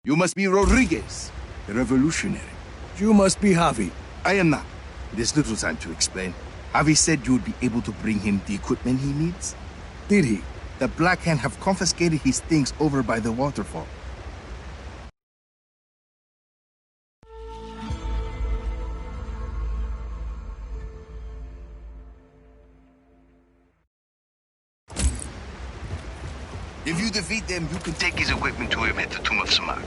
You must be Rodríguez, the revolutionary. You must be Javi. I am not. There's little time to explain. Javi said you would be able to bring him the equipment he needs. Did he? The Black Hand have confiscated his things over by the waterfall. If you defeat them, you can take his equipment to him at the Tomb of Samar.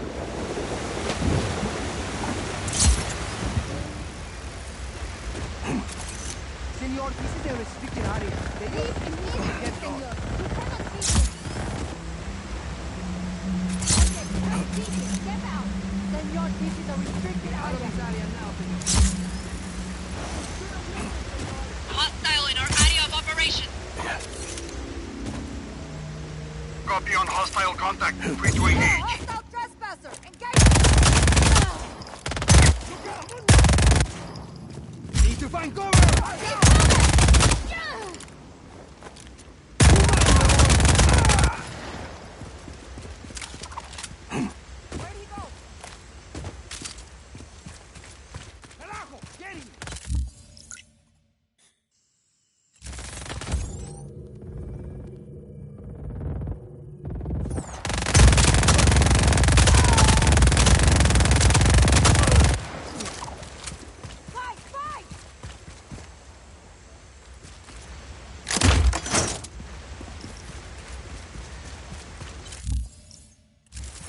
Senor, this is a restricted area. Leave immediately, senor. You cannot see him. Step out. Senor, this is a restricted area. Hostile in our area of operation. Copy on hostile contact. Free to engage. Hostile trespasser. Engage. Need to find cover. Where'd he go? Carajo, get him. Fight, fight!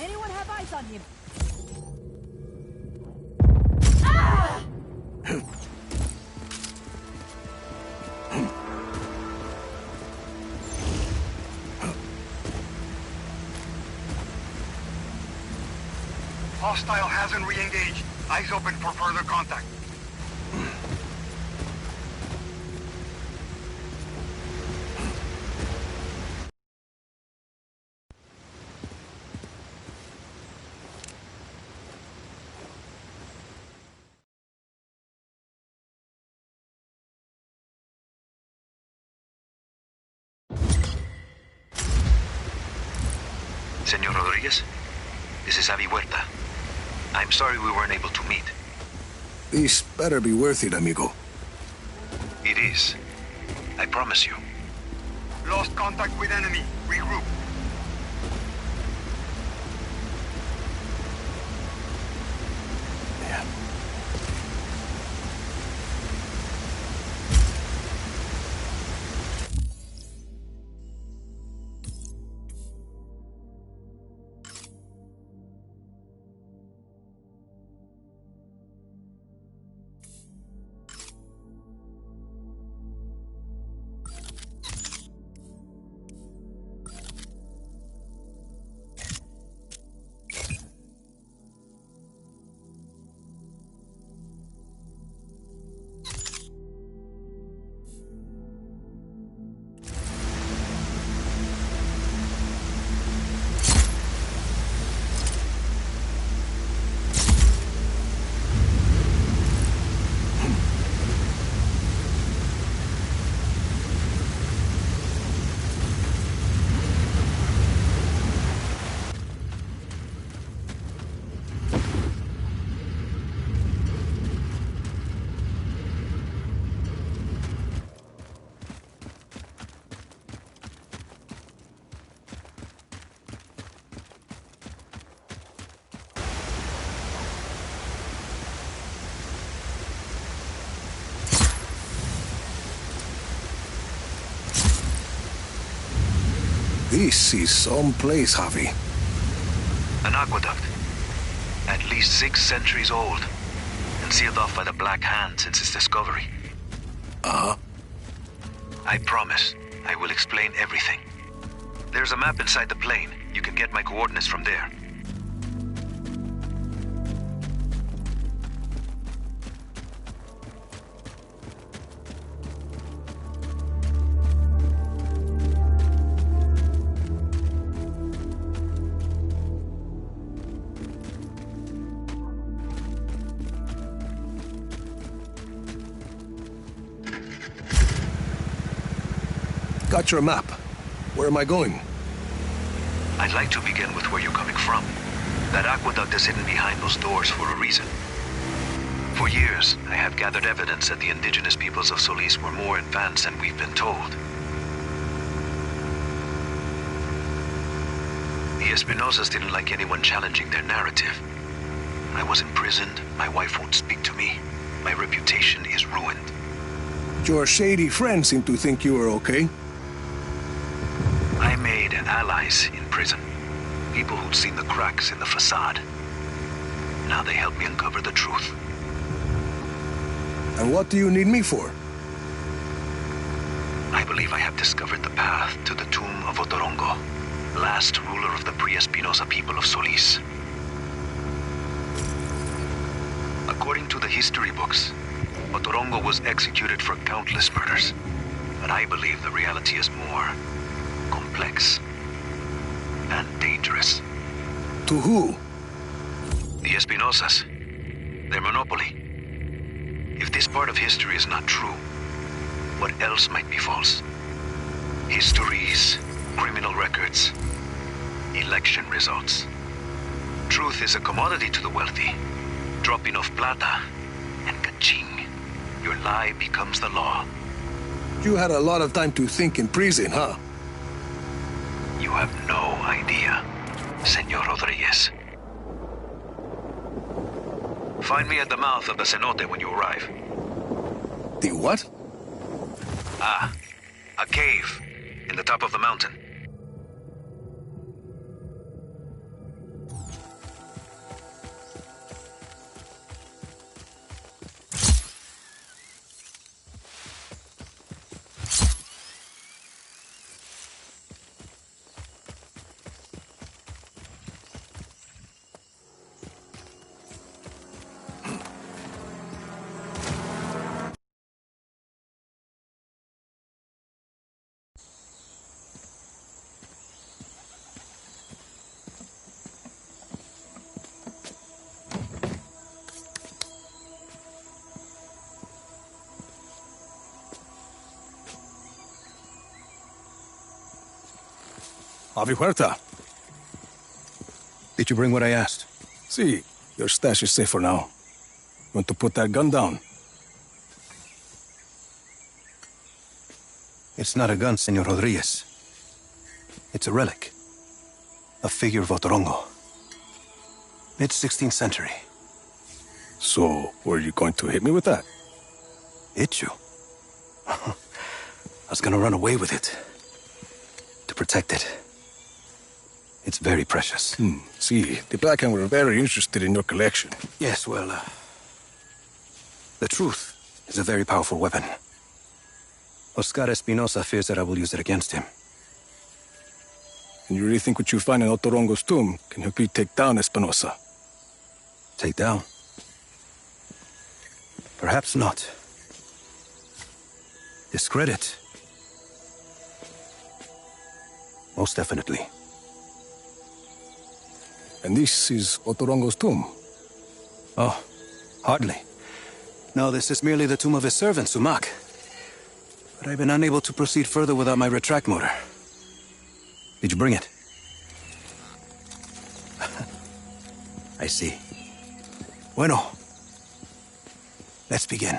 Anyone have eyes on him? Ah! Hostile hasn't re-engaged. Eyes open for further contact. Senor Rodríguez, this is Javi Huerta. I'm sorry we weren't able to meet. This better be worth it, amigo. It is. I promise you. Lost contact with enemy. Regroup. Yeah. This is some place, Javi. An aqueduct. At least 6 centuries old. And sealed off by the Black Hand since its discovery. Uh-huh. I promise. I will explain everything. There's a map inside the plane. You can get my coordinates from there. Got your map. Where am I going? I'd like to begin with where you're coming from. That aqueduct is hidden behind those doors for a reason. For years, I have gathered evidence that the indigenous peoples of Solís were more advanced than we've been told. The Espinosas didn't like anyone challenging their narrative. I was imprisoned, my wife won't speak to me, my reputation is ruined. Your shady friends seem to think you were okay. I made allies in prison. People who'd seen the cracks in the facade. Now they help me uncover the truth. And what do you need me for? I believe I have discovered the path to the tomb of Otorongo, last ruler of the pre-Espinosa people of Solís. According to the history books, Otorongo was executed for countless murders. But I believe the reality is more complex and dangerous. To who? The Espinosas. Their monopoly. If this part of history is not true, what else might be false? Histories, criminal records, election results. Truth is a commodity to the wealthy. Drop enough plata, and ka-ching, your lie becomes the law. You had a lot of time to think in prison, huh? You have no idea, Senor Rodríguez. Find me at the mouth of the cenote when you arrive. The what? Ah, a cave in the top of the mountain. Avi Huerta. Did you bring what I asked? See, your stash is safe for now. Want to put that gun down? It's not a gun, Senor Rodríguez. It's a relic. A figure of Otorongo. Mid-16th century. So, were you going to hit me with that? Hit you? I was gonna run away with it. To protect it. It's very precious. See, the Black Hand were very interested in your collection. Yes, well, the truth is a very powerful weapon. Oscar Espinosa fears that I will use it against him. And you really think what you find in Otorongo's tomb can help you take down Espinosa? Take down? Perhaps not. Discredit? Most definitely. And this is Otorongo's tomb? Oh, hardly. No, this is merely the tomb of his servant, Sumac. But I've been unable to proceed further without my retract motor. Did you bring it? I see. Bueno. Let's begin.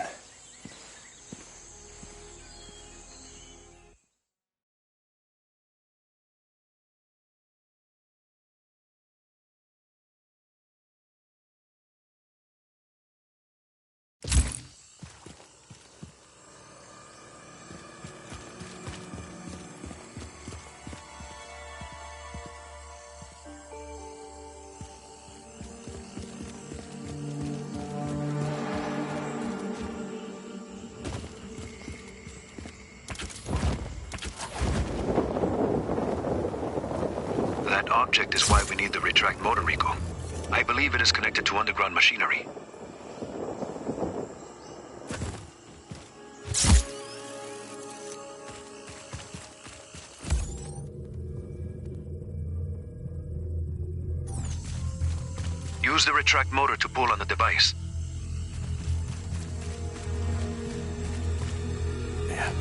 That object is why we need the retract motor, Rico. I believe it is connected to underground machinery. Use the retract motor to pull on the device. Yeah.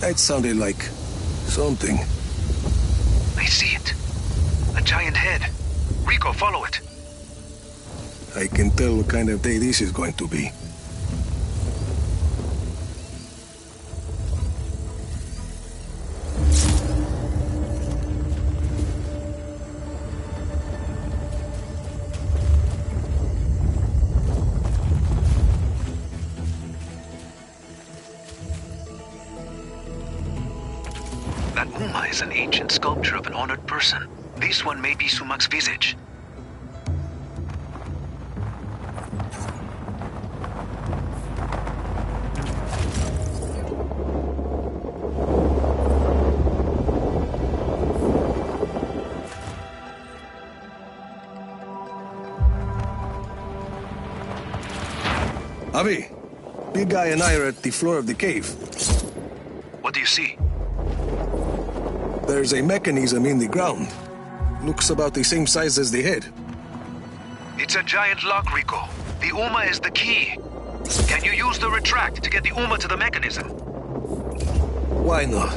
That sounded like something. I see it. A giant head. Rico, follow it. I can tell what kind of day this is going to be. That Uma is an ancient sculpture of an honored person. This one may be Sumak's visage. Avi, big guy and I are at the floor of the cave. What do you see? There's a mechanism in the ground. Looks about the same size as the head. It's a giant lock, Rico. The Uma is the key. Can you use the retract to get the Uma to the mechanism? Why not?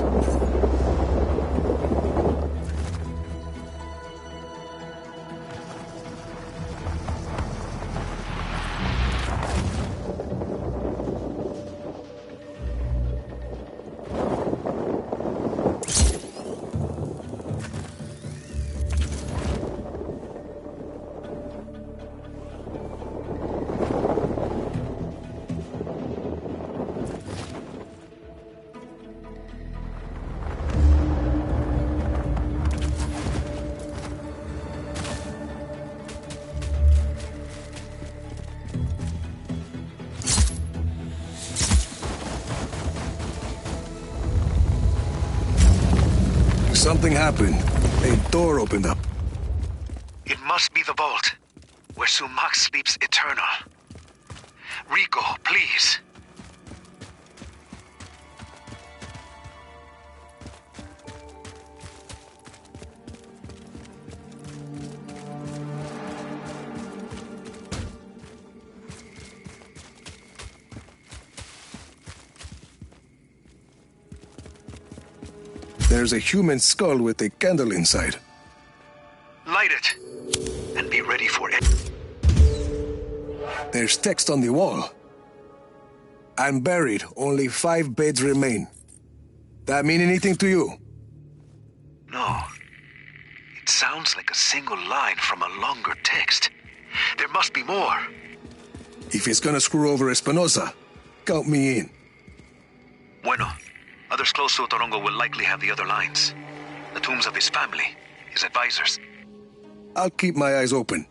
Something happened. A door opened up. It must be the vault, where Sumak sleeps eternal. Rico, please. There's a human skull with a candle inside. Light it, and be ready for it. There's text on the wall. I'm buried. Only 5 beds remain. That mean anything to you? No. It sounds like a single line from a longer text. There must be more. If it's gonna screw over Espinosa, count me in. Bueno. Others close to Otorongo will likely have the other lines. The tombs of his family, his advisors. I'll keep my eyes open.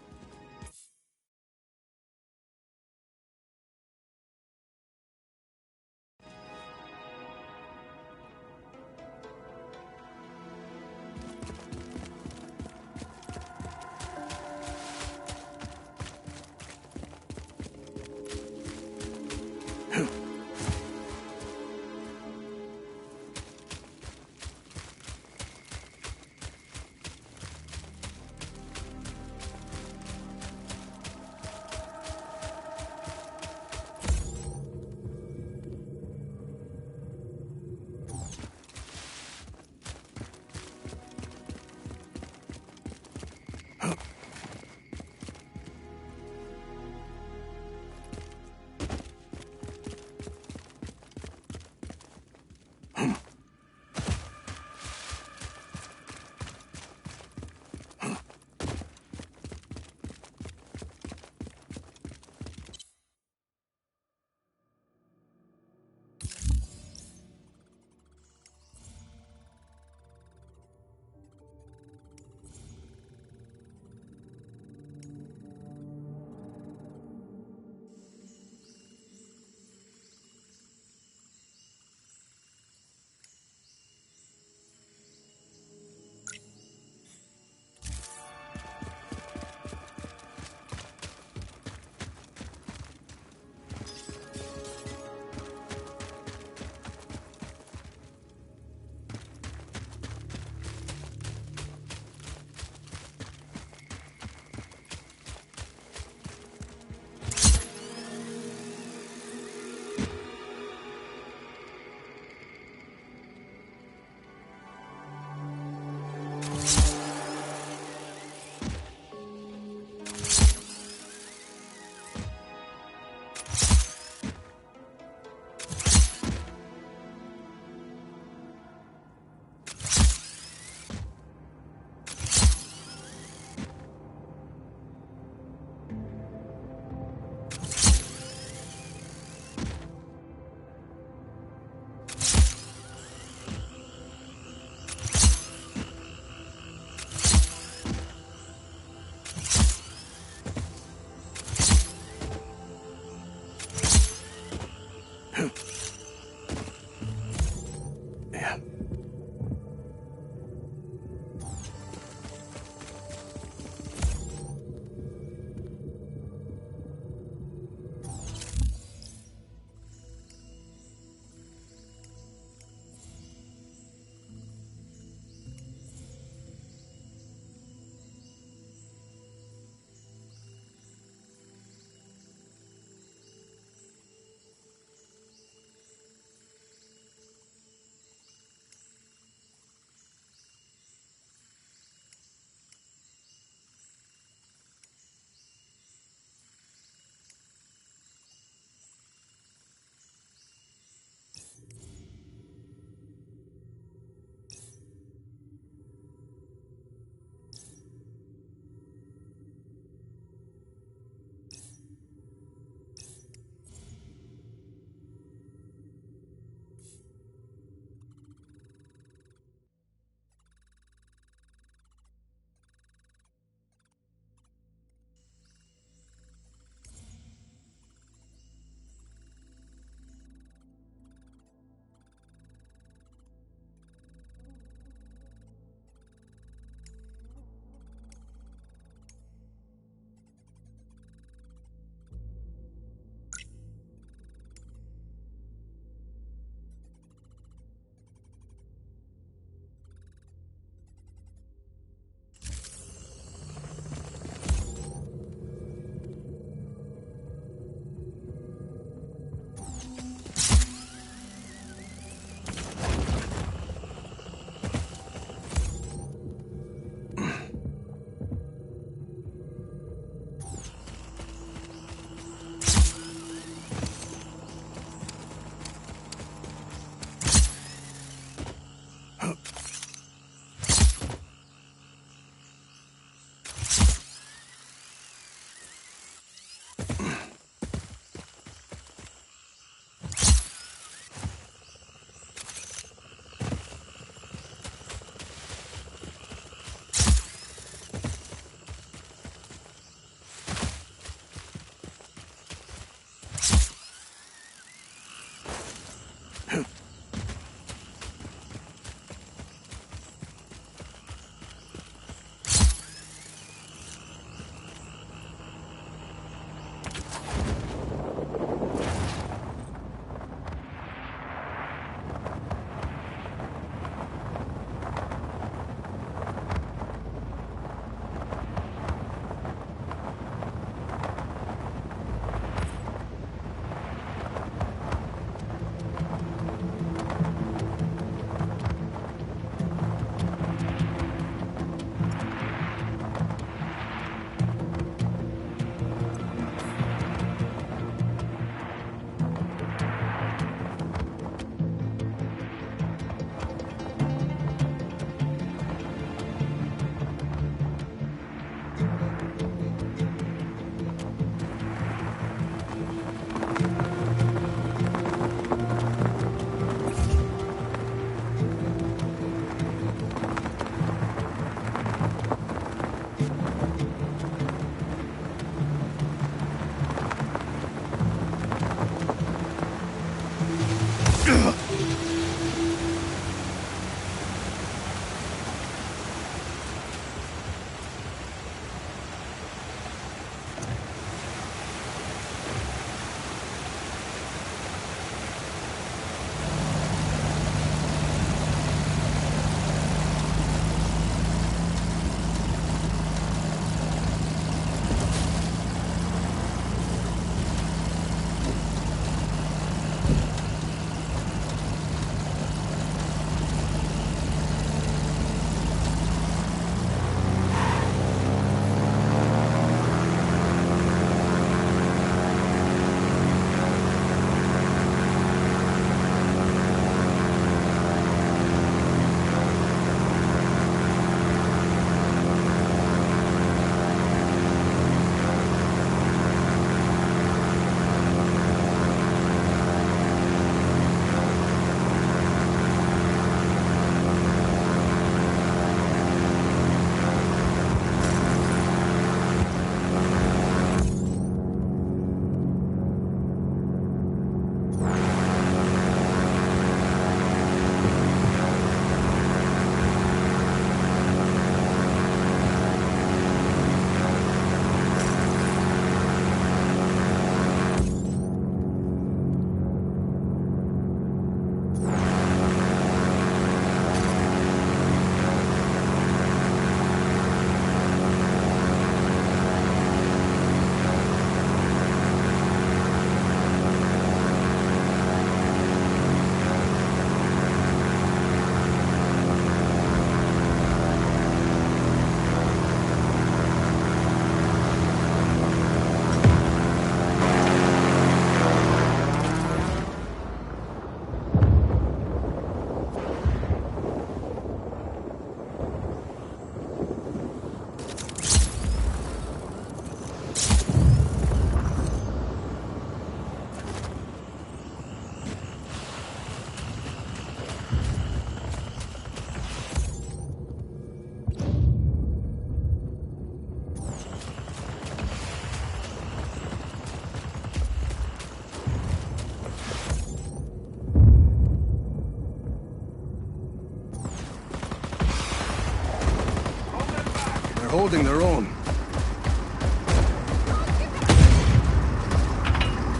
holding their own.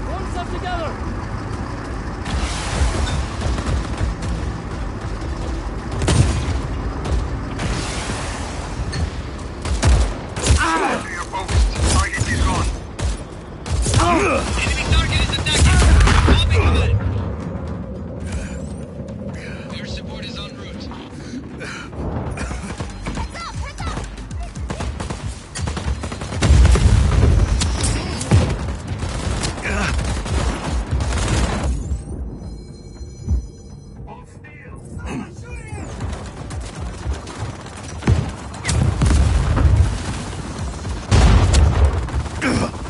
Pull yourself together! To your post. Target is gone. Enemy target is attacking. Copy that. Your support is en route. Heads up!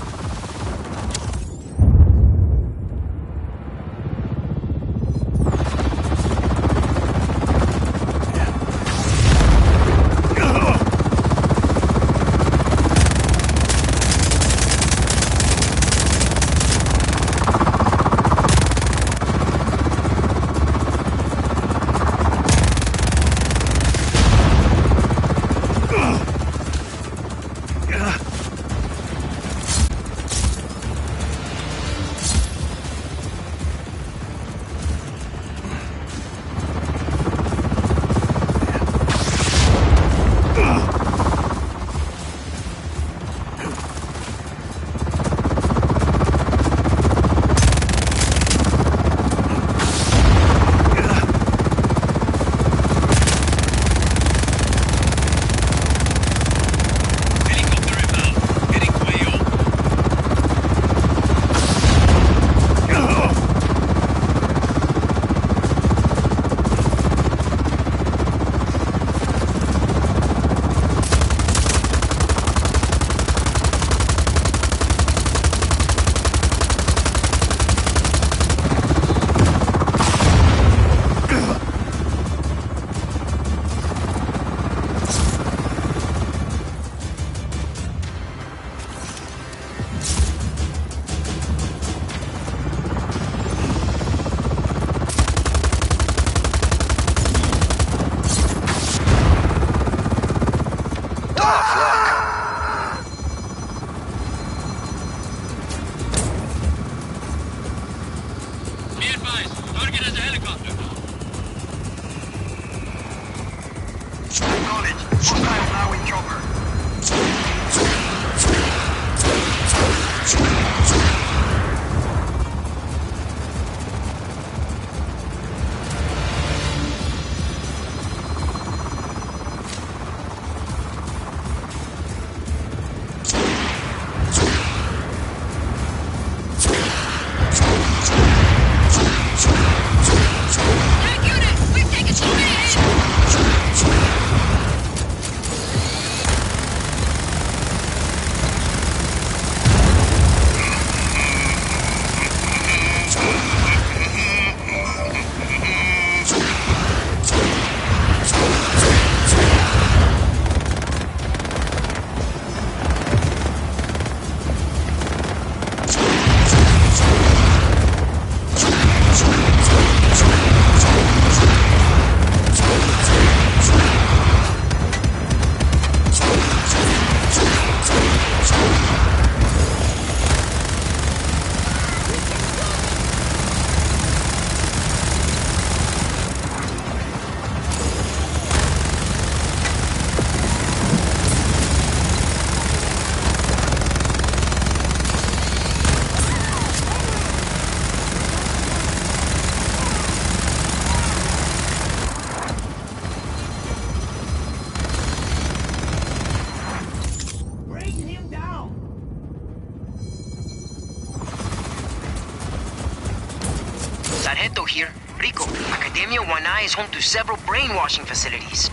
here. Rico, Academia 1I is home to several brainwashing facilities.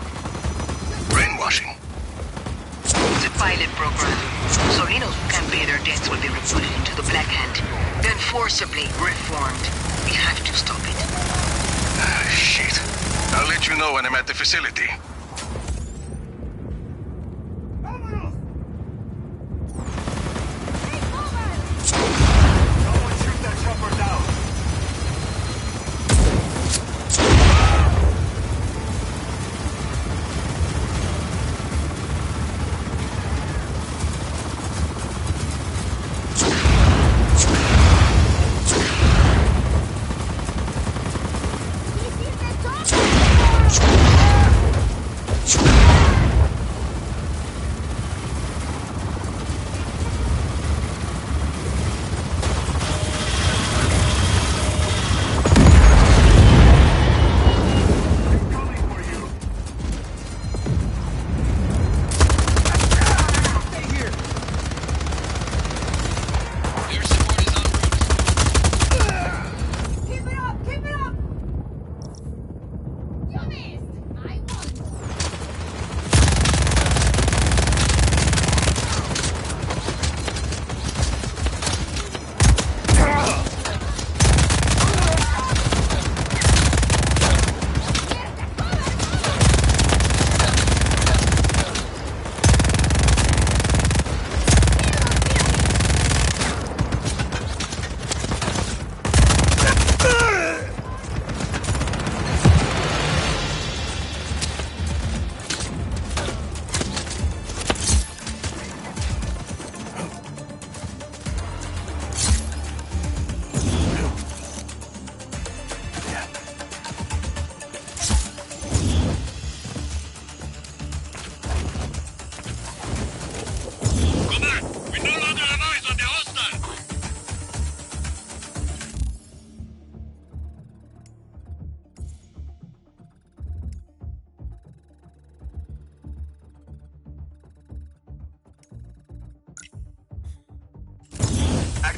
Brainwashing? It's a pilot program. Solinos who can't pay their debts will be recruited into the Black Hand, then forcibly reformed. We have to stop it. Shit. I'll let you know when I'm at the facility.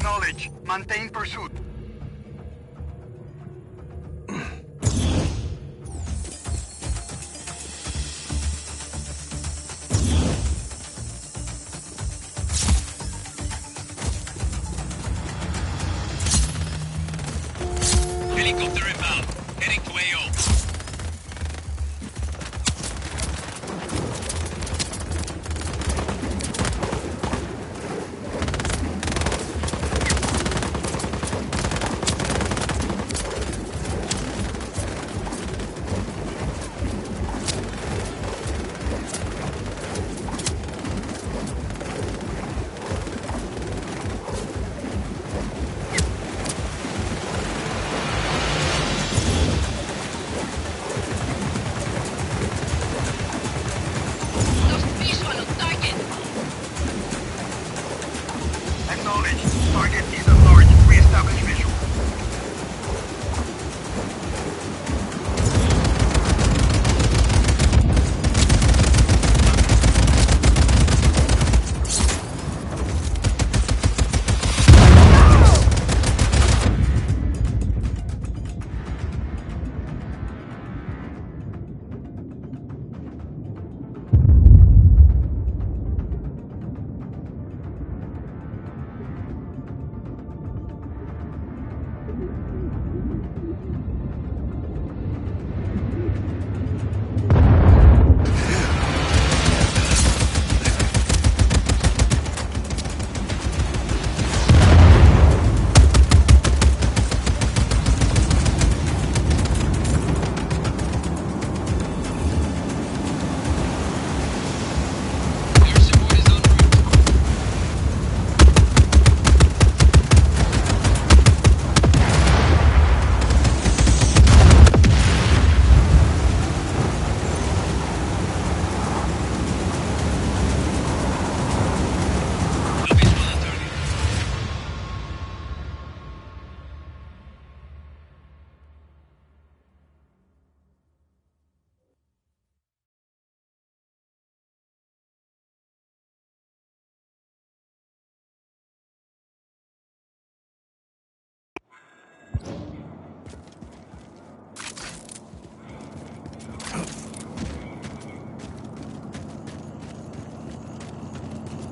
Acknowledge. Maintain pursuit. Helicopter inbound. Heading to AO. Target is at large. Re-establish visual.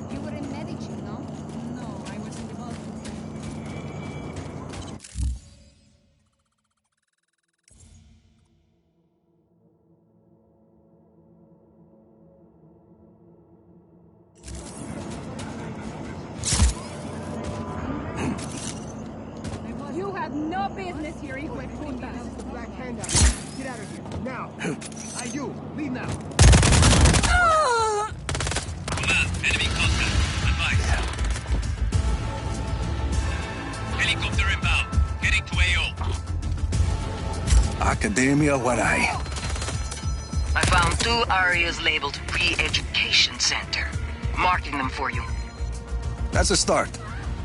You were in Medici, no? No, I was in the Balkans. You have no business here, hijo de puta. Black hand out. Get out of here. Now. Hey, you. Leave now. Command, enemy contact. Advise. Helicopter inbound. Heading to AO. Academia Warai. I found 2 areas labeled Re-Education Center. Marking them for you. That's a start.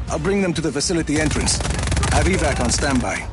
I'll bring them to the facility entrance. Have evac on standby.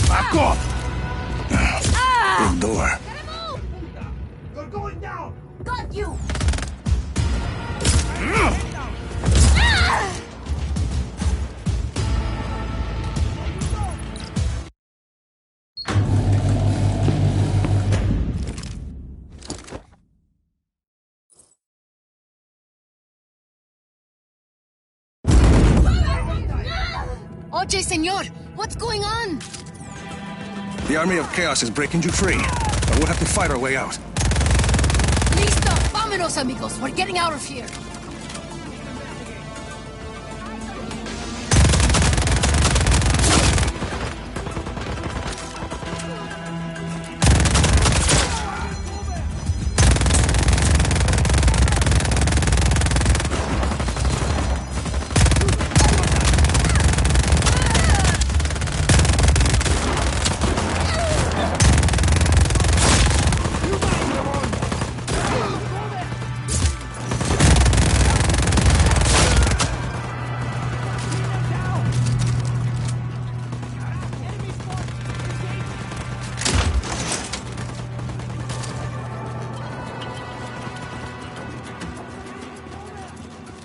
Back off! Big door. You're going down. Got you! Oye, señor, what's going on? The army of chaos is breaking you free, but we'll have to fight our way out. Vámonos, amigos. We're getting out of here.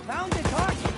Found the target!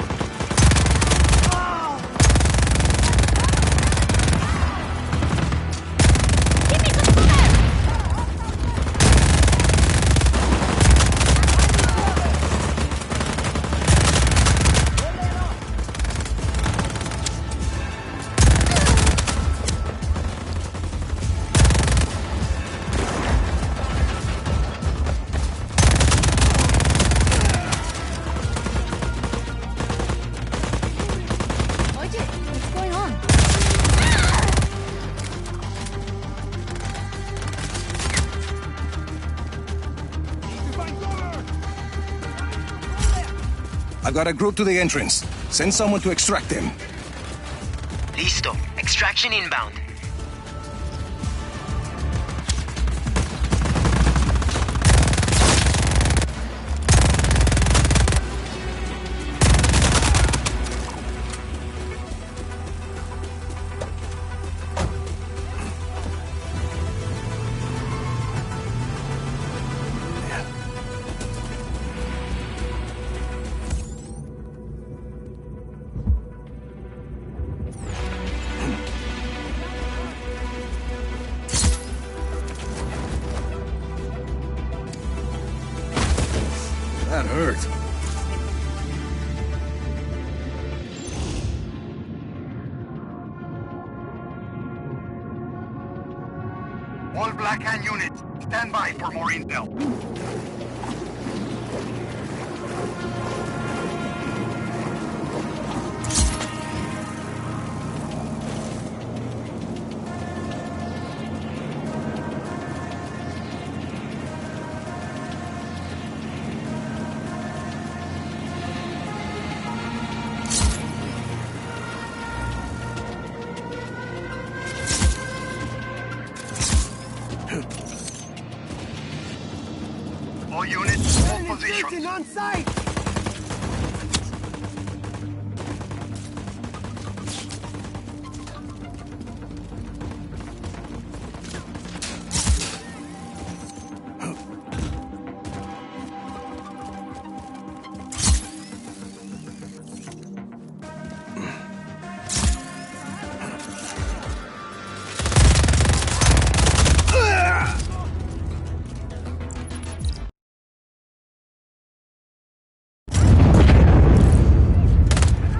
I got a group to the entrance. Send someone to extract them. Listo. Extraction inbound. That hurt. All Black Hand units, stand by for more intel. All units, hold position. On site!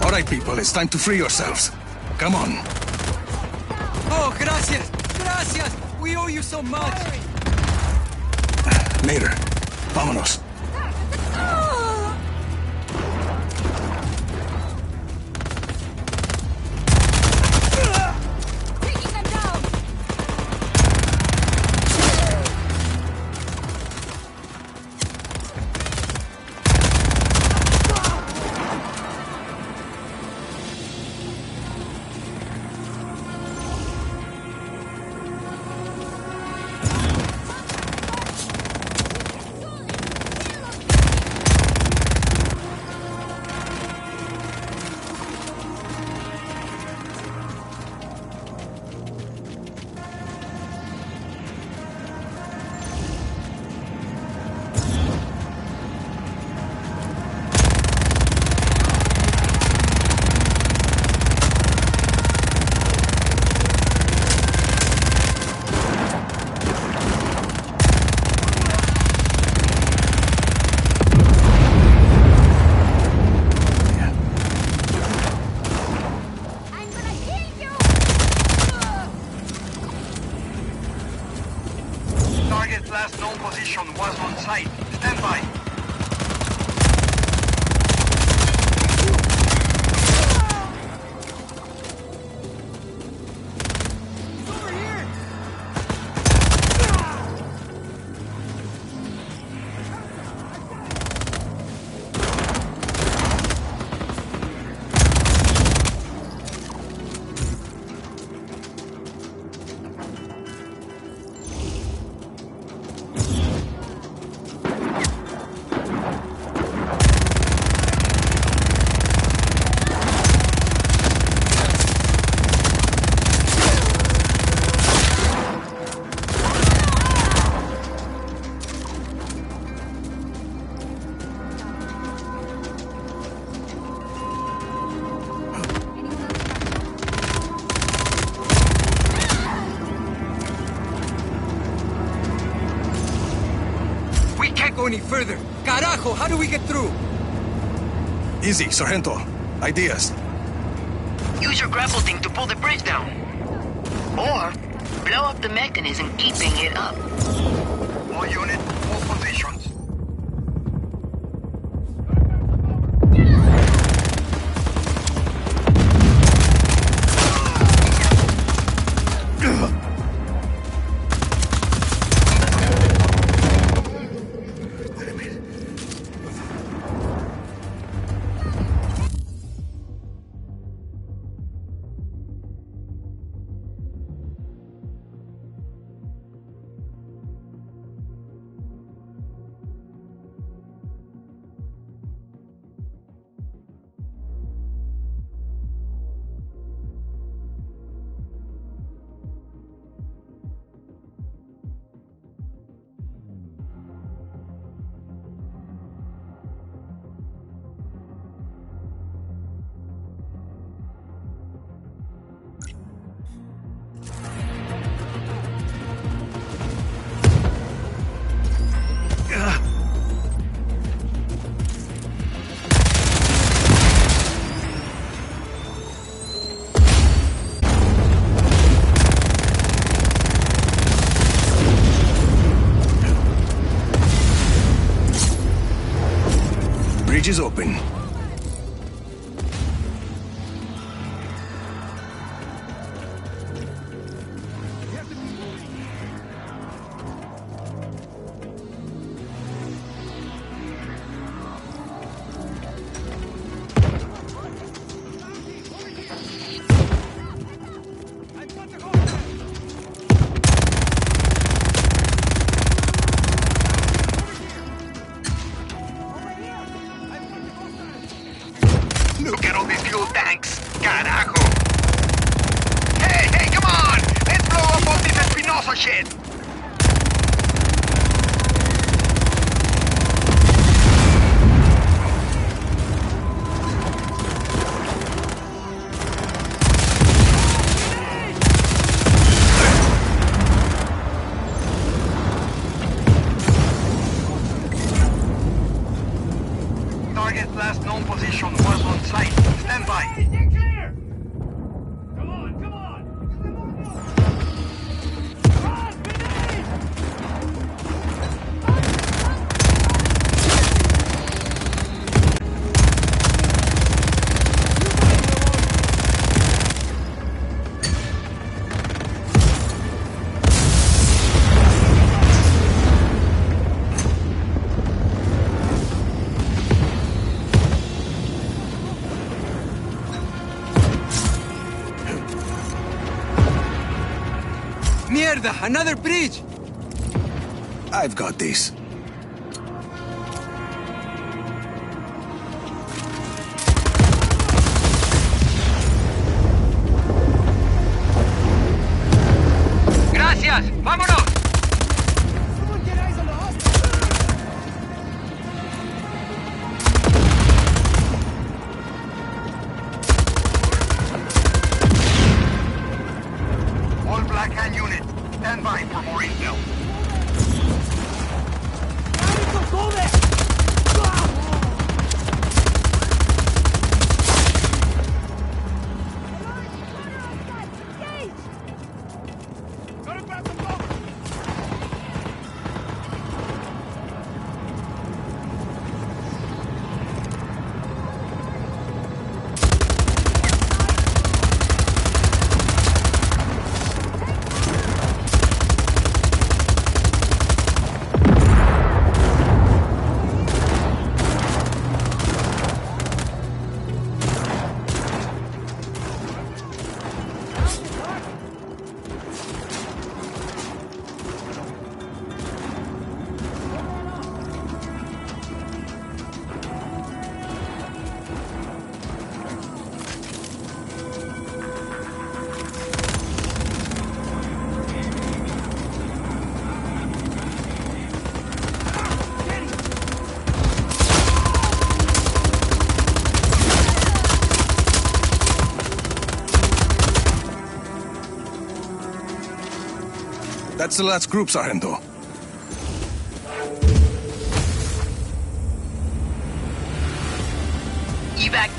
All right, people, it's time to free yourselves. Come on. Oh, gracias! Gracias! We owe you so much! Later. Vámonos. Taking them down! Target's last known position was on site. Stand by. go any further. Carajo, how do we get through? Easy, Sargento. Ideas. Use your grapple thing to pull the bridge down. Or blow up the mechanism keeping it up. All units, hold positions. Bridge is open. Look at all these fuel tanks. Carajo. Hey, come on! Let's blow up all this Espinosa shit! Target's last known position was on site. Stand by. Clear! Come on! Run, grenade! Mierda, another bridge! I've got this. Gracias, vámonos! Someone get eyes on the hospital! All Black Hand units, stand by for more intel. Go there! Gotta grab the boat! That's the last group, Sargento. Evac.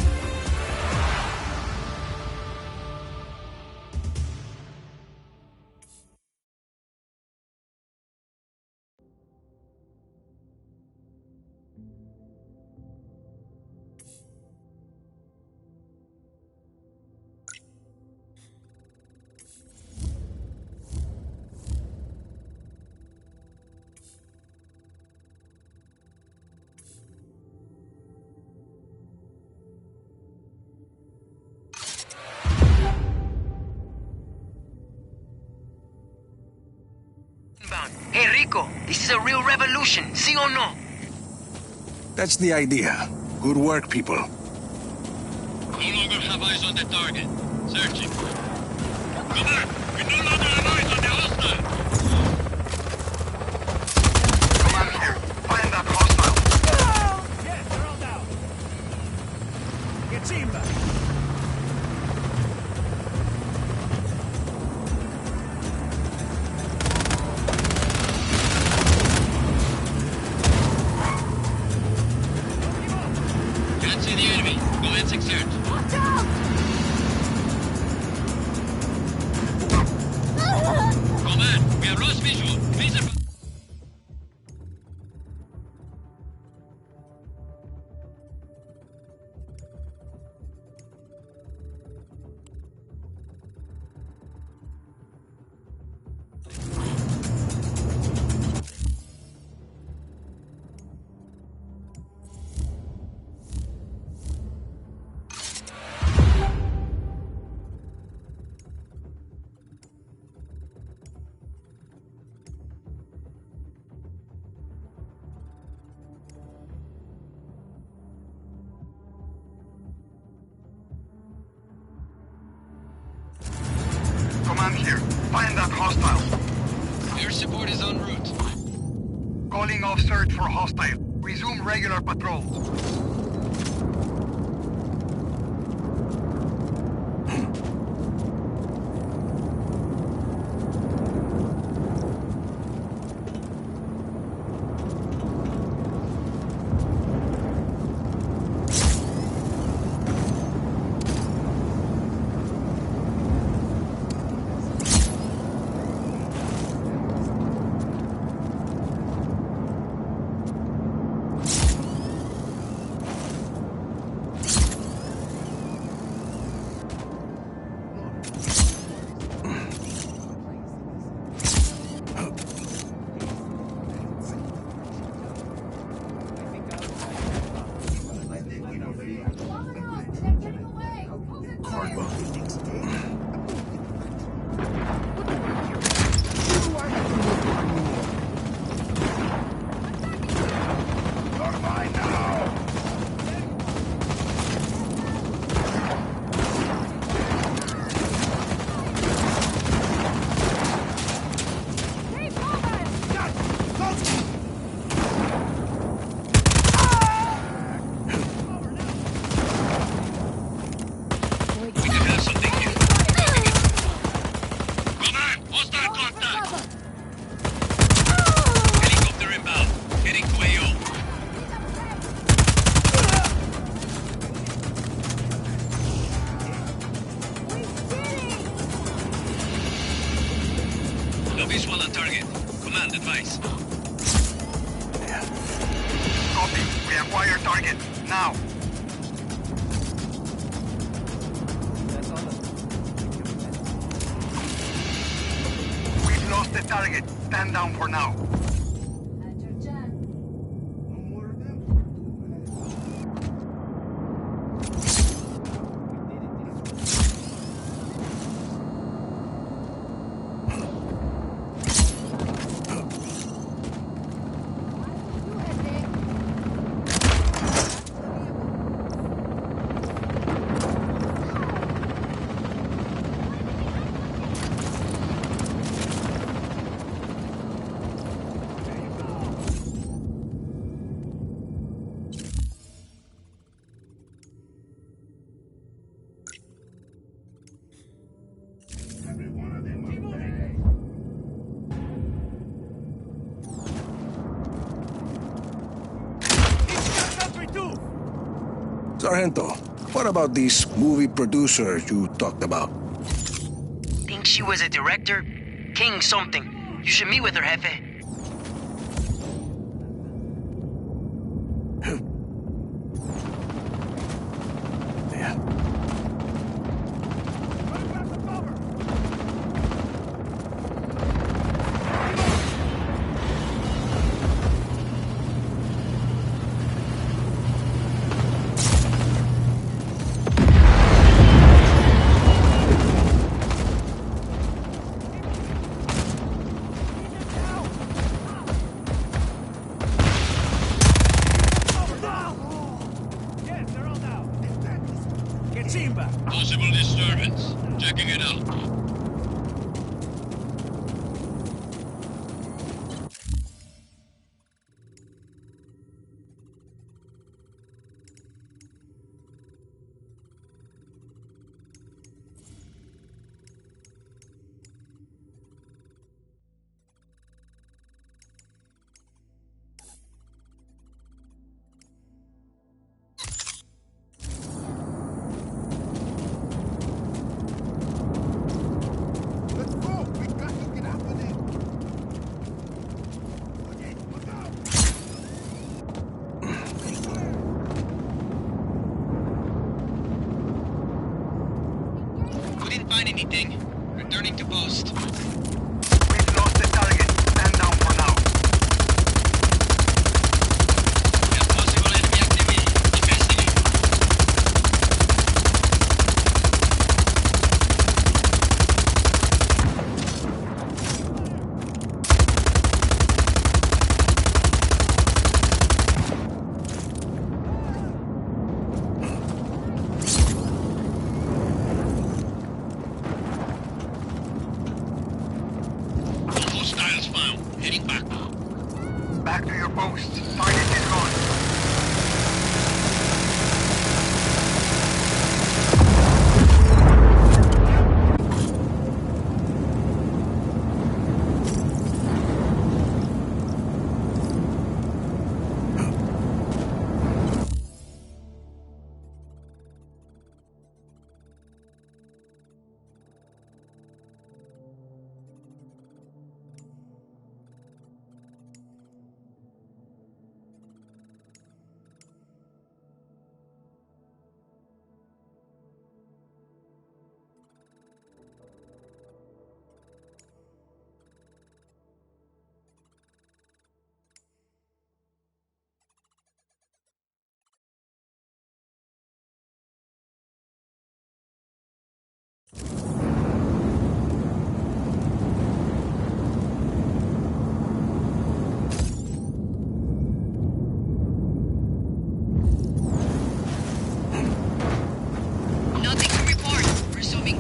Hey, Rico, this is a real revolution, see or no? That's the idea. Good work, people. No longer have eyes on the target. Searching. Commander, we no longer have eyes on the hostile. Command here. Find that hostile. Yes, they're all down. Get Chimba. Can't see the enemy. Commencing search. Watch out! Command, we have lost visual. Please advise. Command here. Find that hostile. Air support is en route. Calling off search for hostile. Resume regular patrols. No visual on target. Command advice. Copy. We acquire target. Now. We've lost the target. Stand down for now. Sargento, what about this movie producer you talked about? Think she was a director? King something. You should meet with her, Jefe. Possible disturbance. Checking it out. Anything? Returning to post. We've lost the target. Stand down for now. We have possible enemy activity. Investigate. Back to your posts. Target is gone.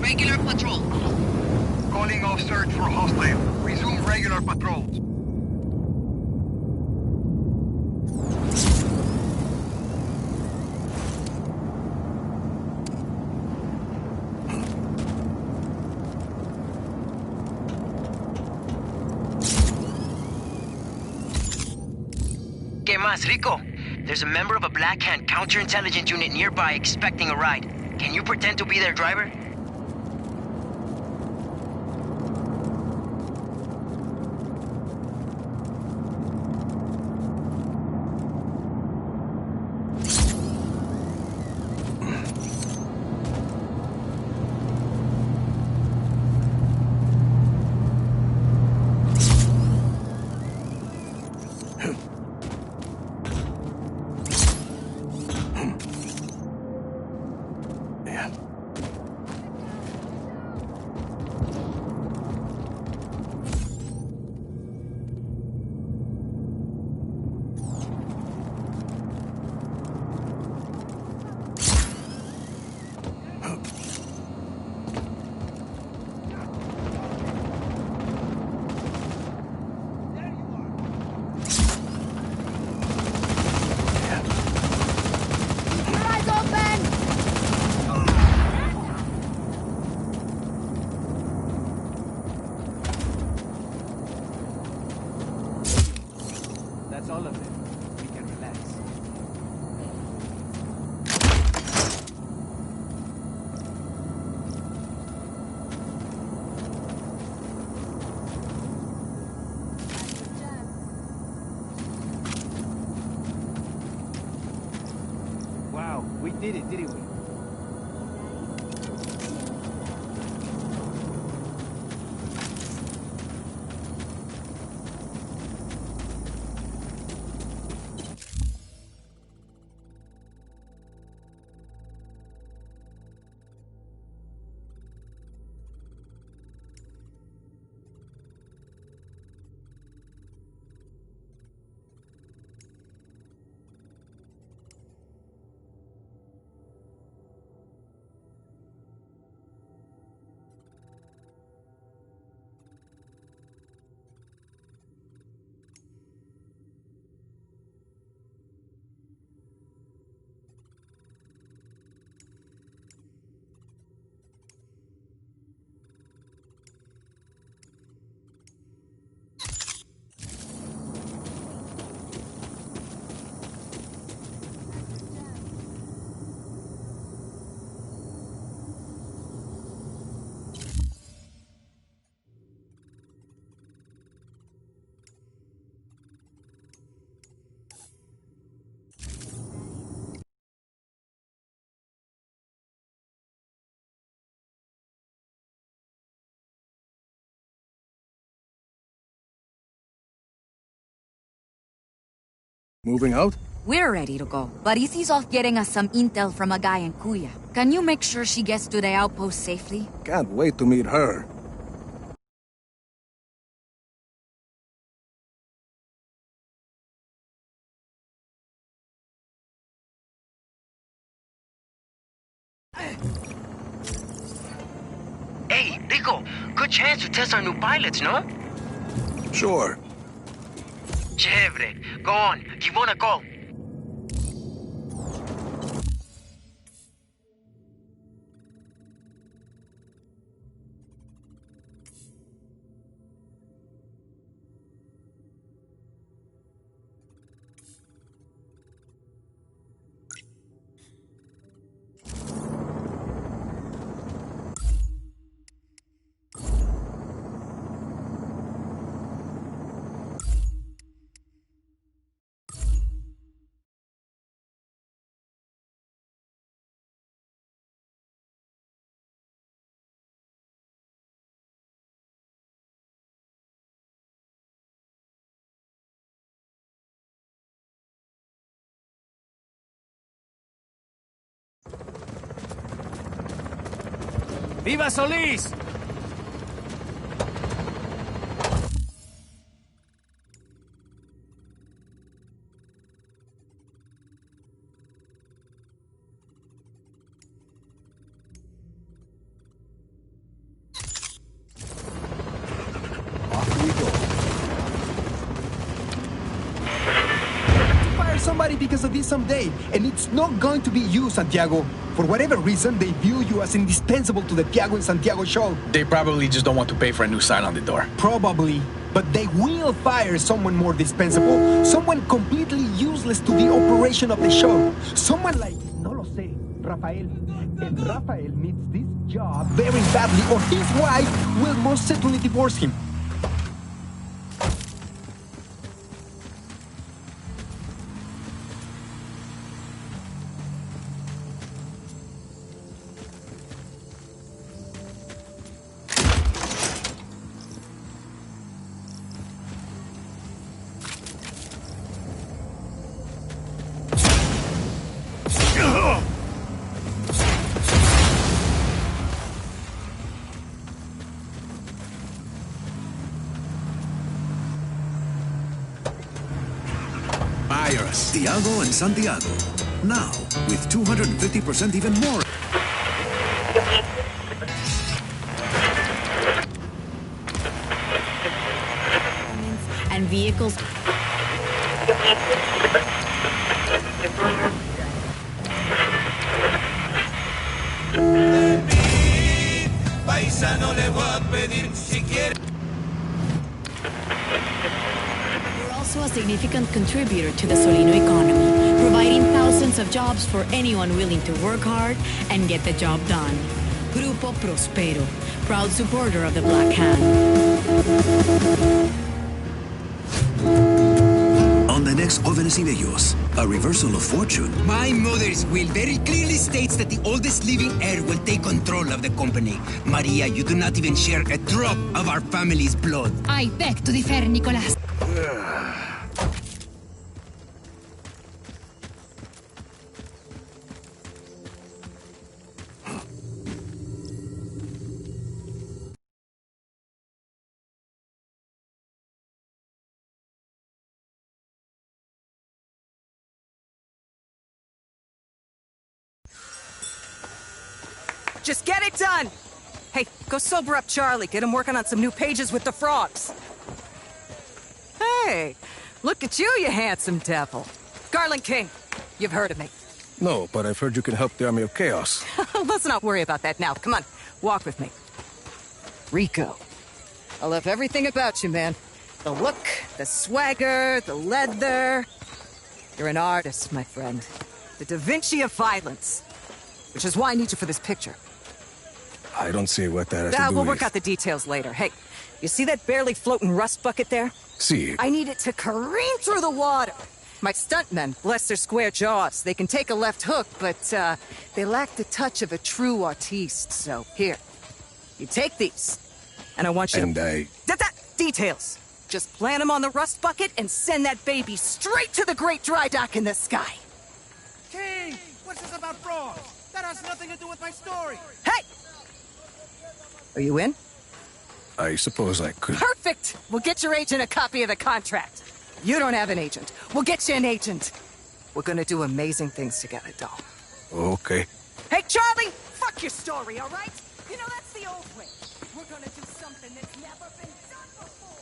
Regular patrol. Calling off search for hostile. Resume regular patrols. ¿Qué más, Rico? There's a member of a Black Hand counterintelligence unit nearby expecting a ride. Can you pretend to be their driver? We did it, didn't we? Moving out? We're ready to go, but Izzy's off getting us some intel from a guy in Kuya. Can you make sure she gets to the outpost safely? Can't wait to meet her. Hey, Rico, good chance to test our new pilots, no? Sure. Chévere. Go on, keep on a call. ¡Viva Solís! Off we go. Fire somebody because of this someday, and it's not going to be you, Santiago. For whatever reason, they view you as indispensable to the Tiago and Santiago show. They probably just don't want to pay for a new sign on the door. Probably. But they will fire someone more dispensable, someone completely useless to the operation of the show. Someone like, no lo sé, Rafael. And Rafael needs this job very badly, or his wife will most certainly divorce him. Tiago and Santiago. Now, with 250% even more. And vehicles. Paisano le voy a pedir si quiere. Also a significant contributor to the Solino economy, providing thousands of jobs for anyone willing to work hard and get the job done. Grupo Prospero, proud supporter of the Black Hand. on the next Jóvenes y Bellos, a reversal of fortune. My mother's will very clearly states that the oldest living heir will take control of the company. Maria, you do not even share a drop of our family's blood. I beg to differ, Nicolas. Just get it done! Hey, go sober up Charlie. Get him working on some new pages with the frogs. Hey, look at you handsome devil. Garland King, you've heard of me. No, but I've heard you can help the Army of Chaos. Let's not worry about that now. Come on, walk with me. Rico, I love everything about you, man. The look, the swagger, the leather. You're an artist, my friend. The Da Vinci of violence. Which is why I need you for this picture. I don't see what that has to do We'll with... work out the details later. Hey, you see that barely floating rust bucket there? See. I need it to careen through the water. My stuntmen, bless their square jaws, they can take a left hook, but they lack the touch of a true artiste. So here, you take these, and I want you to... Details. Just plant them on the rust bucket and send that baby straight to the great dry dock in the sky. King, what's this about frogs? That has nothing to do with my story. Hey! Are you in? I suppose I could... Perfect! We'll get your agent a copy of the contract. You don't have an agent. We'll get you an agent. We're gonna do amazing things together, doll. Okay. Hey, Charlie! Fuck your story, all right? You know, that's the old way. We're gonna do something that's never been done before.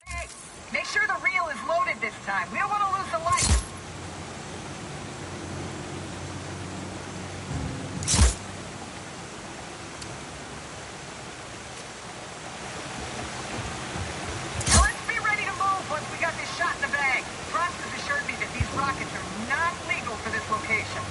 Hey, make sure the reel is loaded this time. We don't want to lose the light. Now let's be ready to move once we got this shot in the bag. Frost has assured me that these rockets are not legal for this location.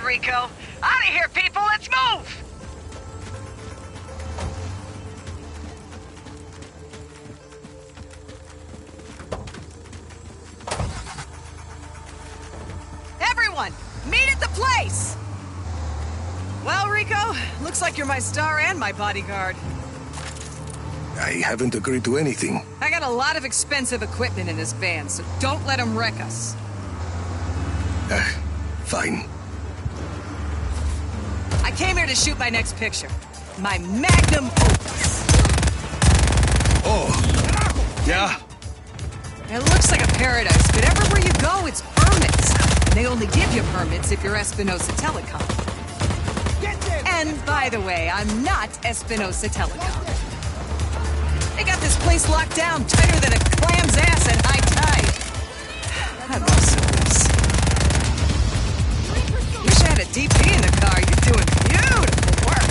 Rico. Out of here, people! Let's move! Everyone, meet at the place! Well, Rico, looks like you're my star and my bodyguard. I haven't agreed to anything. I got a lot of expensive equipment in this van, so don't let them wreck us. Fine. I came here to shoot my next picture. My magnum opus. Oh, yeah? It looks like a paradise, but everywhere you go, it's permits. And they only give you permits if you're Espinosa Telecom. And by the way, I'm not Espinosa Telecom. They got this place locked down tighter than a clam's ass at high tide. I love Solís. Wish I had a DP in the car. You're doing beautiful work.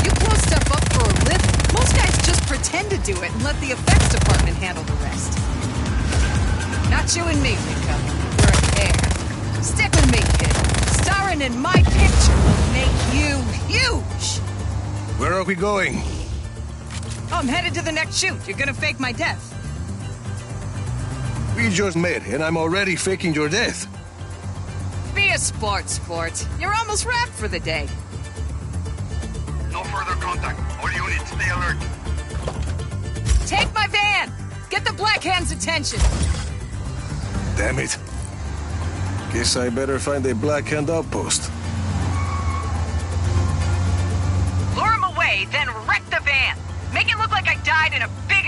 You blow stuff up for a living. Most guys just pretend to do it and let the effects department handle the rest. Not you and me, Rico. We're a pair. Stick with me, kid. Starring in my picture will make you huge. Where are we going? Oh, I'm headed to the next shoot. You're gonna fake my death. We just met, and I'm already faking your death. Be a sport. You're almost wrapped for the day. No further contact. All units, stay alert. Take my van! Get the Black Hand's attention! Damn it. Guess I better find a Black Hand outpost. Lure him away, then wreck the van. Make it look like I died in a big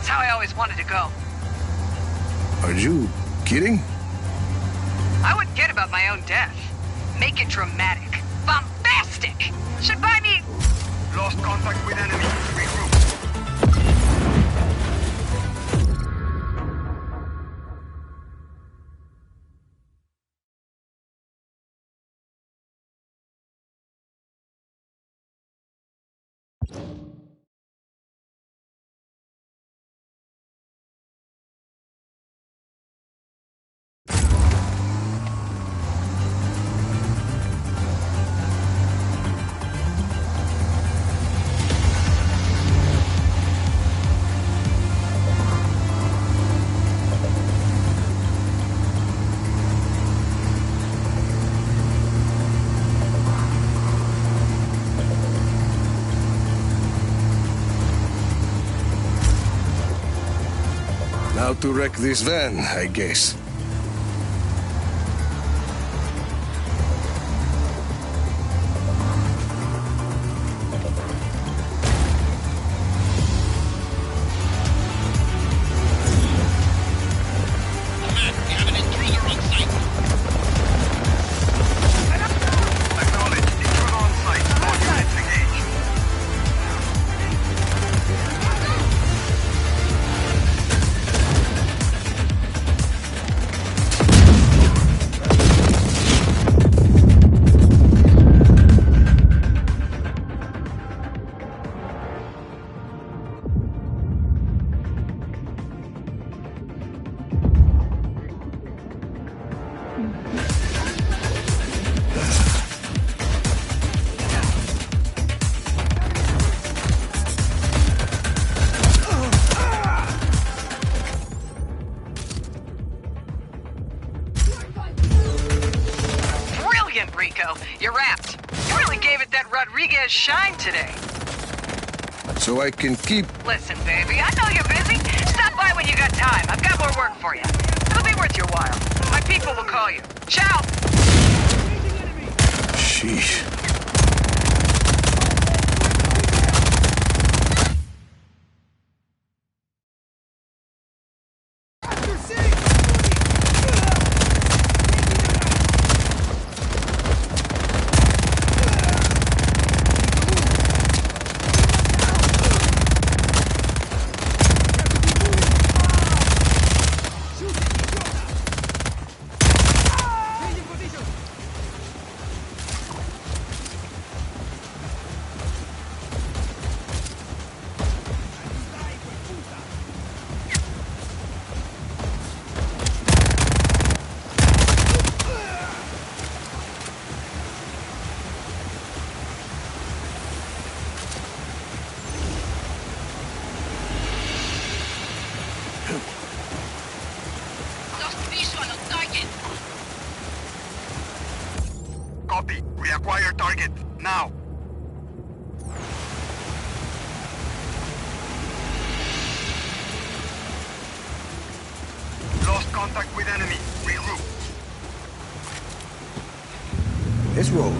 It's how I always wanted to go. Are you kidding? I wouldn't kid about my own death. Make it dramatic. Bombastic! Should buy me... Lost contact with enemy. Regroup. How to wreck this van, I guess. Rico. You're wrapped. You really gave it that Rodríguez shine today. So I can keep... Listen, baby, I know you're busy. Stop by when you got time. I've got more work for you. It'll be worth your while. My people will call you. Ciao! Sheesh. Copy. Reacquire target. Now. Lost contact with enemy. Regroup. Let's roll.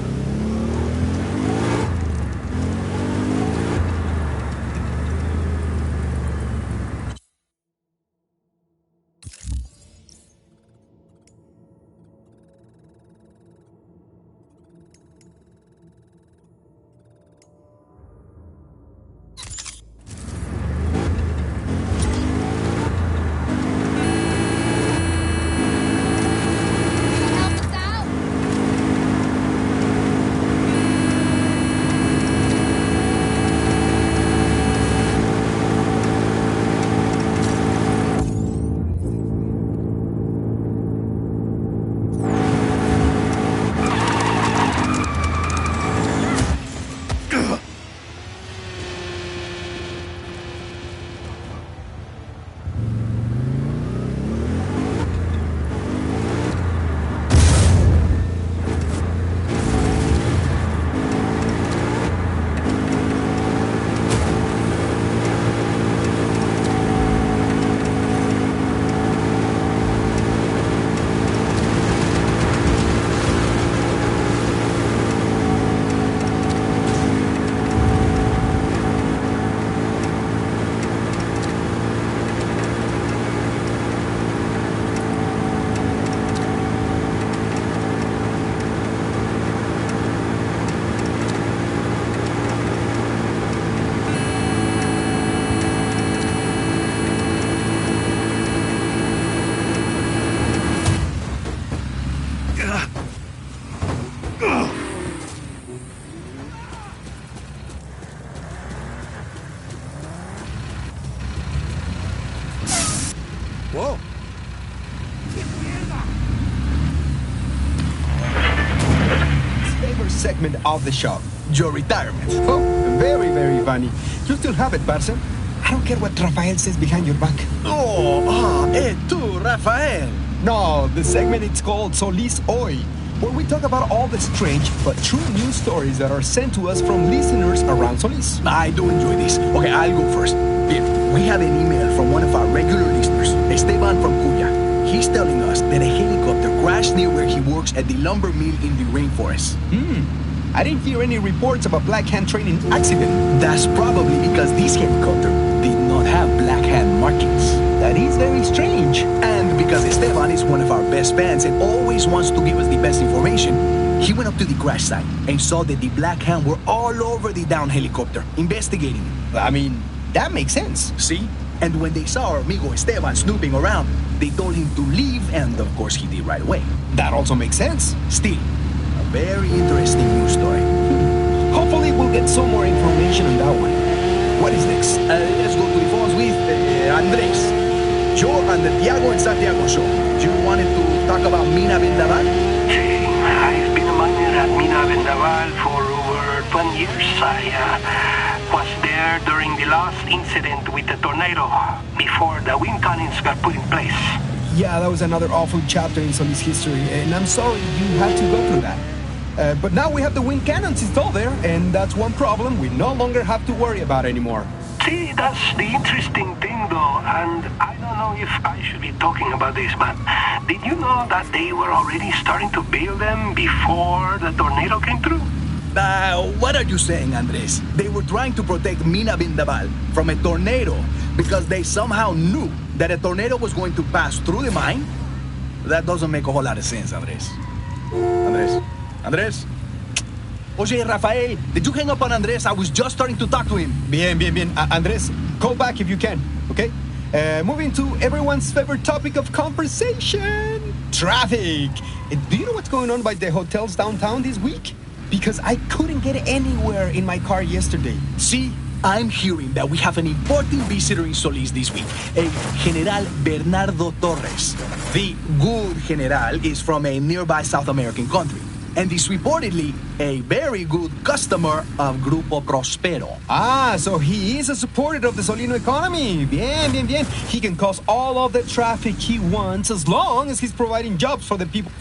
Whoa. Favorite segment of the show, your retirement. Oh, very, very funny. You still have it, Parson. I don't care what Rafael says behind your back. Tu, Rafael. No, the segment it's called Solís Hoy, where we talk about all the strange but true news stories that are sent to us from listeners around Solís. I do enjoy this. Okay, I'll go first. Here, we have an email from one of our regular listeners, Esteban from Cuya. He's telling us that a helicopter crashed near where he works at the lumber mill in the rainforest. I didn't hear any reports of a Black Hand training accident. That's probably because this helicopter did not have Black Hand markings. That is very strange. And because Esteban is one of our best fans and always wants to give us the best information, he went up to the crash site and saw that the Black Hand were all over the downed helicopter, investigating it. I mean, that makes sense. See? And when they saw our amigo Esteban snooping around, they told him to leave, and of course he did right away. That also makes sense. Still, a very interesting news story. Hopefully we'll get some more information on that one. What is next? Let's go to the phones with Andres. You're on the Tiago and Santiago show. You wanted to talk about Mina Vendaval? Sí, I've been a miner at Mina Vendaval for over 20 years. I was there during the last incident with the tornado, before the wind cannons got put in place. Yeah, that was another awful chapter in Solís history, and I'm sorry you had to go through that. But now we have the wind cannons installed there, and that's one problem we no longer have to worry about anymore. See, that's the interesting thing, though, and I don't know if I should be talking about this, but did you know that they were already starting to build them before the tornado came through? What are you saying, Andres? They were trying to protect Mina Vendaval from a tornado because they somehow knew that a tornado was going to pass through the mine? That doesn't make a whole lot of sense, Andres. Andres? Oye, Rafael, did you hang up on Andres? I was just starting to talk to him. Bien. Andres, call back if you can, okay? Moving to everyone's favorite topic of conversation, traffic. Do you know what's going on by the hotels downtown this week? Because I couldn't get anywhere in my car yesterday. See, I'm hearing that we have an important visitor in Solís this week, a General Bernardo Torres. The good general is from a nearby South American country, and is reportedly a very good customer of Grupo Prospero. So he is a supporter of the Solino economy. Bien. He can cause all of the traffic he wants as long as he's providing jobs for the people.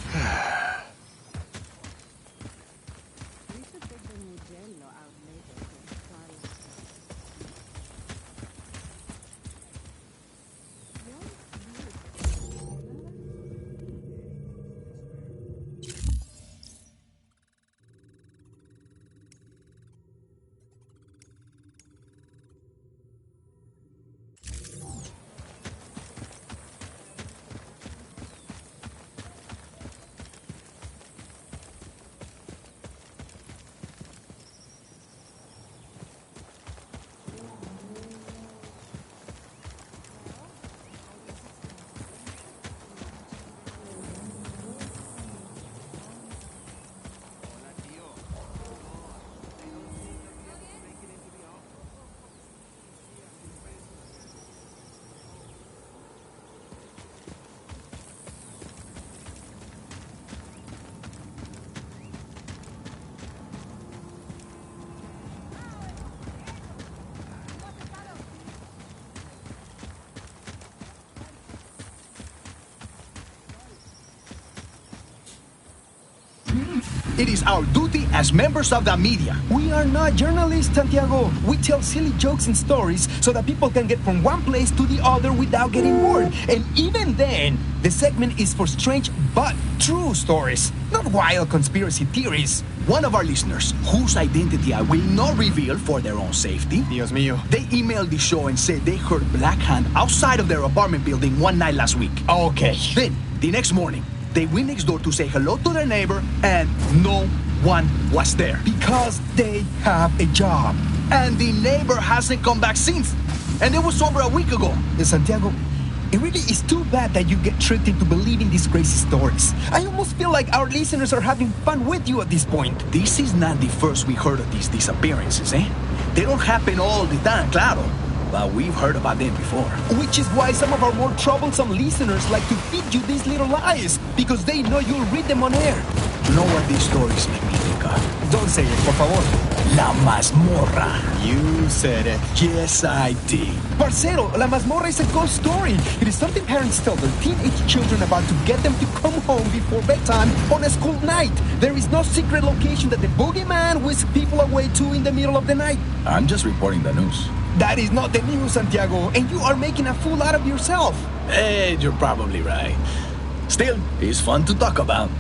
It is our duty as members of the media. We are not journalists, Santiago. We tell silly jokes and stories so that people can get from one place to the other without getting bored. And even then, the segment is for strange but true stories, not wild conspiracy theories. One of our listeners, whose identity I will not reveal for their own safety, Dios mío, they emailed the show and said they heard Black Hand outside of their apartment building one night last week. Okay. Then, the next morning, they went next door to say hello to their neighbor, and no one was there. Because they have a job. And the neighbor hasn't come back since. And it was over a week ago. Santiago, it really is too bad that you get tricked into believing these crazy stories. I almost feel like our listeners are having fun with you at this point. This is not the first we heard of these disappearances, eh? They don't happen all the time, claro. but we've heard about them before. Which is why some of our more troublesome listeners like to feed you these little lies, because they know you'll read them on air. Know what these stories make me think of? Don't say it, por favor. La mazmorra. You said it. Yes, I did. Parcero, La Mazmorra is a ghost story. It is something parents tell their teenage children about to get them to come home before bedtime on a school night. There is no secret location that the boogeyman whisks people away to in the middle of the night. I'm just reporting the news. That is not the news, Santiago, and you are making a fool out of yourself. Hey, you're probably right. Still, it's fun to talk about.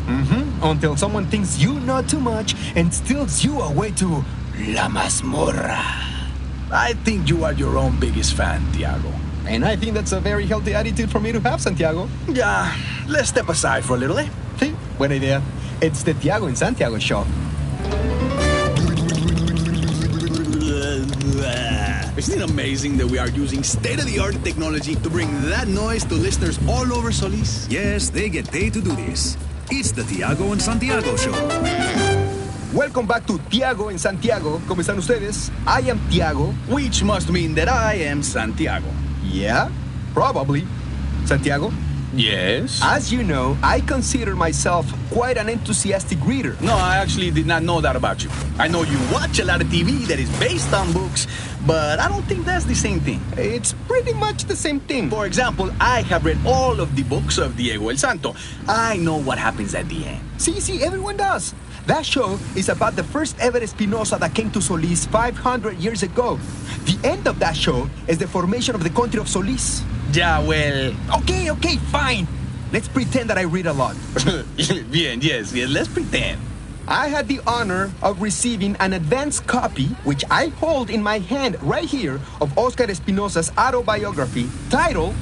Until someone thinks you know too much and steals you away to La Mazmorra. I think you are your own biggest fan, Tiago. And I think that's a very healthy attitude for me to have, Santiago. Yeah, let's step aside for a little, eh? Sí, buena idea. It's the Tiago and Santiago show. Isn't it amazing that we are using state-of-the-art technology to bring that noise to listeners all over Solís? Yes, they get paid to do this. It's the Tiago and Santiago show. Welcome back to Tiago and Santiago. ¿Cómo están ustedes? I am Tiago. Which must mean that I am Santiago. Yeah, probably. Santiago? Yes? As you know, I consider myself quite an enthusiastic reader. No, I actually did not know that about you. I know you watch a lot of TV that is based on books, but I don't think that's the same thing. It's pretty much the same thing. For example, I have read all of the books of Diego el Santo. I know what happens at the end. See, everyone does. That show is about the first ever Espinosa that came to Solís 500 years ago. The end of that show is the formation of the country of Solís. Yeah, well... Okay, fine. Let's pretend that I read a lot. Bien, yes, let's pretend. I had the honor of receiving an advanced copy, which I hold in my hand right here, of Oscar Espinosa's autobiography titled,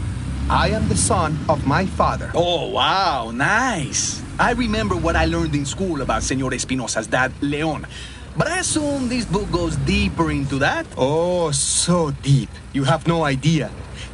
I Am the Son of My Father. Oh, wow, nice. I remember what I learned in school about Señor Espinosa's dad, León. But I assume this book goes deeper into that? Oh, so deep. You have no idea.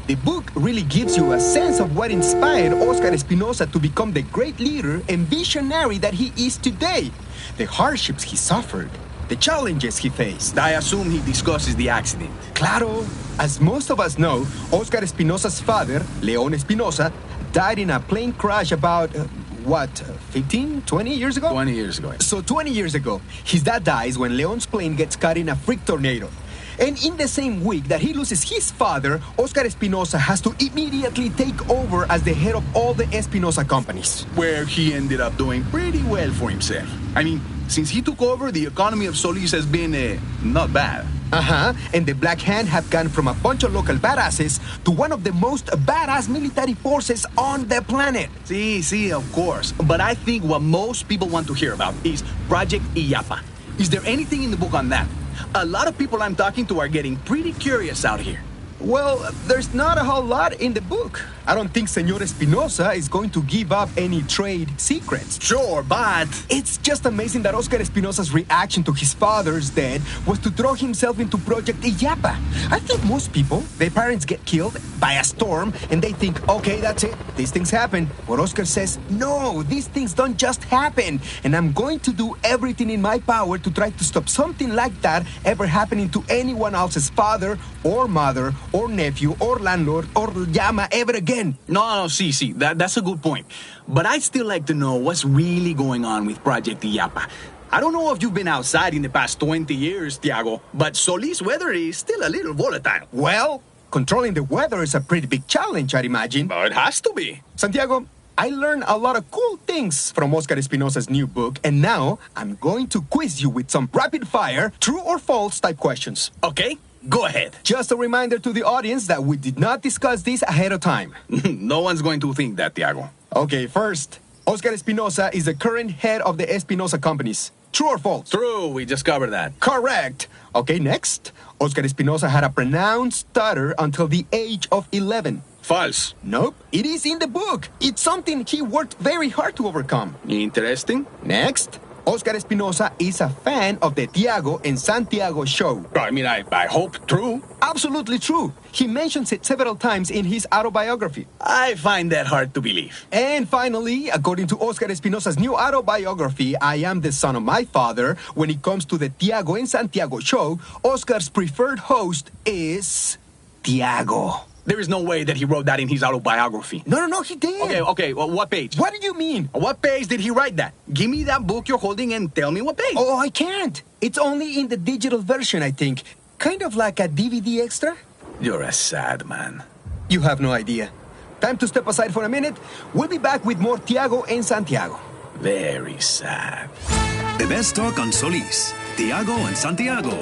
The book really gives you a sense of what inspired Oscar Espinosa to become the great leader and visionary that he is today. The hardships he suffered, the challenges he faced. I assume he discusses the accident. Claro. As most of us know, Oscar Espinosa's father, León Espinosa, died in a plane crash about... 20 years ago? 20 years ago. So 20 years ago, his dad dies when Leon's plane gets caught in a freak tornado. And in the same week that he loses his father, Oscar Espinosa has to immediately take over as the head of all the Espinosa companies. Where he ended up doing pretty well for himself. I mean, since he took over, the economy of Solís has been not bad. And the Black Hand have gone from a bunch of local badasses to one of the most badass military forces on the planet. Sí, of course. But I think what most people want to hear about is Project Illapa. Is there anything in the book on that? A lot of people I'm talking to are getting pretty curious out here. Well, there's not a whole lot in the book. I don't think Señor Espinosa is going to give up any trade secrets. Sure, but... It's just amazing that Oscar Espinosa's reaction to his father's death was to throw himself into Project Illapa. I think most people, their parents get killed by a storm, and they think, okay, that's it, these things happen. But Oscar says, no, these things don't just happen, and I'm going to do everything in my power to try to stop something like that ever happening to anyone else's father or mother or nephew or landlord or llama ever again. No, see, that's a good point. But I'd still like to know what's really going on with Project Illapa. I don't know if you've been outside in the past 20 years, Tiago, but Solís weather is still a little volatile. Well, controlling the weather is a pretty big challenge, I'd imagine. But it has to be. Santiago, I learned a lot of cool things from Oscar Espinosa's new book, and now I'm going to quiz you with some rapid-fire, true or false type questions. Okay. Go ahead. Just a reminder to the audience that we did not discuss this ahead of time. No one's going to think that, Tiago. Okay, first, Oscar Espinosa is the current head of the Espinosa companies. True or false? True, we just covered that. Correct. Okay, next. Oscar Espinosa had a pronounced stutter until the age of 11. False. Nope, it is in the book. It's something he worked very hard to overcome. Interesting. Next. Oscar Espinosa is a fan of the Tiago and Santiago show. I mean, I hope true. Absolutely true. He mentions it several times in his autobiography. I find that hard to believe. And finally, according to Oscar Espinosa's new autobiography, I Am the Son of My Father, when it comes to the Tiago and Santiago show, Oscar's preferred host is... Tiago. There is no way that he wrote that in his autobiography. No, he did. Okay, well, what page? What do you mean? What page did he write that? Give me that book you're holding and tell me what page. Oh, I can't. It's only in the digital version, I think. Kind of like a DVD extra. You're a sad man. You have no idea. Time to step aside for a minute. We'll be back with more Tiago and Santiago. Very sad. The best talk on Solís, Tiago and Santiago.